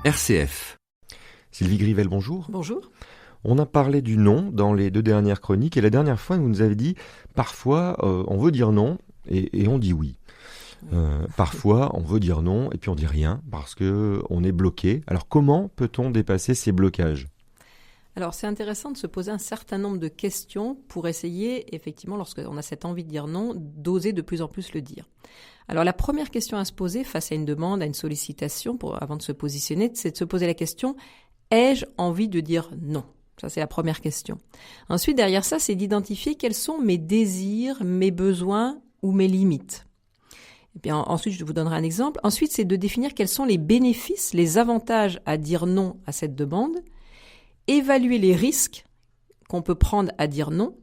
RCF. Sylvie Grivel, bonjour. Bonjour. On a parlé du non dans les 2 dernières chroniques et la dernière fois vous nous avez dit parfois on veut dire non et on dit oui. Parfois on veut dire non et puis on dit rien parce que on est bloqué. Alors comment peut-on dépasser ces blocages ? Alors c'est intéressant de se poser un certain nombre de questions pour essayer effectivement lorsqu'on a cette envie de dire non, d'oser de plus en plus le dire. Alors la première question à se poser face à une demande, à une sollicitation, avant de se positionner, c'est de se poser la question « ai-je envie de dire non ?» Ça, c'est la première question. Ensuite, derrière ça, c'est d'identifier quels sont mes désirs, mes besoins ou mes limites. Et puis ensuite, je vous donnerai un exemple. Ensuite, c'est de définir quels sont les bénéfices, les avantages à dire non à cette demande, évaluer les risques qu'on peut prendre à dire non,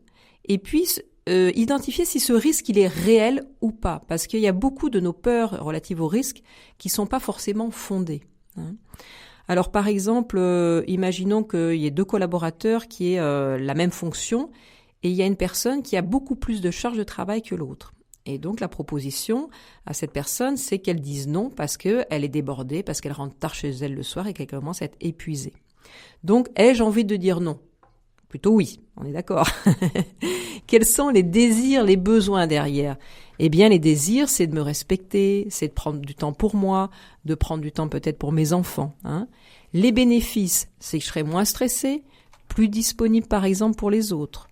et puis identifier si ce risque il est réel ou pas, parce qu'il y a beaucoup de nos peurs relatives aux risques qui sont pas forcément fondées. Alors par exemple, imaginons qu'il y ait 2 collaborateurs qui aient la même fonction et il y a une personne qui a beaucoup plus de charge de travail que l'autre. Et donc la proposition à cette personne, c'est qu'elle dise non parce qu'elle est débordée, parce qu'elle rentre tard chez elle le soir et qu'elle commence à être épuisée. Donc ai-je envie de dire non ? Plutôt oui, on est d'accord. Quels sont les désirs, les besoins derrière ? Eh bien, les désirs, c'est de me respecter, c'est de prendre du temps pour moi, de prendre du temps peut-être pour mes enfants. Les bénéfices, c'est que je serai moins stressée, plus disponible par exemple pour les autres.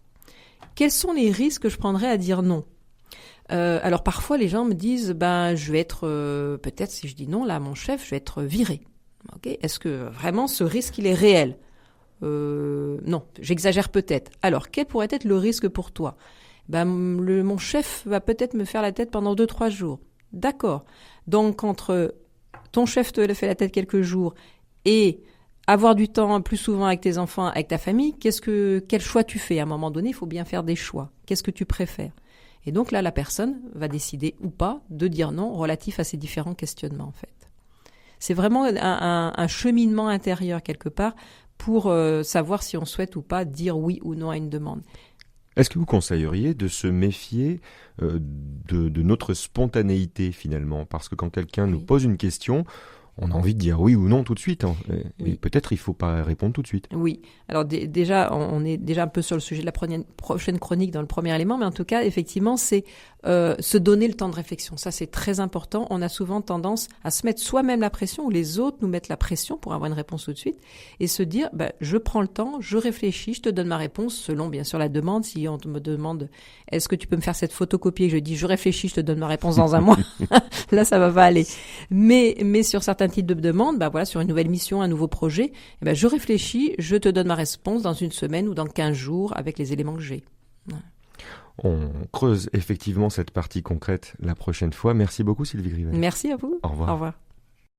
Quels sont les risques que je prendrais à dire non ? Alors parfois, les gens me disent, je vais être, peut-être si je dis non là à mon chef, je vais être virée. Okay ? Est-ce que vraiment ce risque, il est réel ? Non, j'exagère peut-être. Alors, quel pourrait être le risque pour toi ? Mon chef va peut-être me faire la tête pendant 2-3 jours. D'accord. Donc, entre ton chef te fait la tête quelques jours et avoir du temps plus souvent avec tes enfants, avec ta famille, quel choix tu fais ? À un moment donné, il faut bien faire des choix. Qu'est-ce que tu préfères ? Et donc là, la personne va décider ou pas de dire non relatif à ces différents questionnements, en fait. C'est vraiment un cheminement intérieur quelque part pour savoir si on souhaite ou pas dire oui ou non à une demande. Est-ce que vous conseilleriez de se méfier de notre spontanéité finalement ? Parce que quand quelqu'un nous pose une question, on a envie de dire oui ou non tout de suite. Et peut-être il ne faut pas répondre tout de suite. Oui. Alors déjà, on est déjà un peu sur le sujet de la prochaine chronique dans le premier élément, mais en tout cas, effectivement, c'est se donner le temps de réflexion. Ça, c'est très important. On a souvent tendance à se mettre soi-même la pression ou les autres nous mettent la pression pour avoir une réponse tout de suite et se dire, je prends le temps, je réfléchis, je te donne ma réponse selon, bien sûr, la demande. Si on me demande, est-ce que tu peux me faire cette photocopie et je dis, je réfléchis, je te donne ma réponse dans un mois. Là, ça va pas aller. Mais sur certains types de demandes, sur une nouvelle mission, un nouveau projet, je réfléchis, je te donne ma réponse dans une semaine ou dans 15 jours avec les éléments que j'ai. Ouais. On creuse effectivement cette partie concrète la prochaine fois. Merci beaucoup Sylvie Grivel. Merci à vous. Au revoir. Au revoir.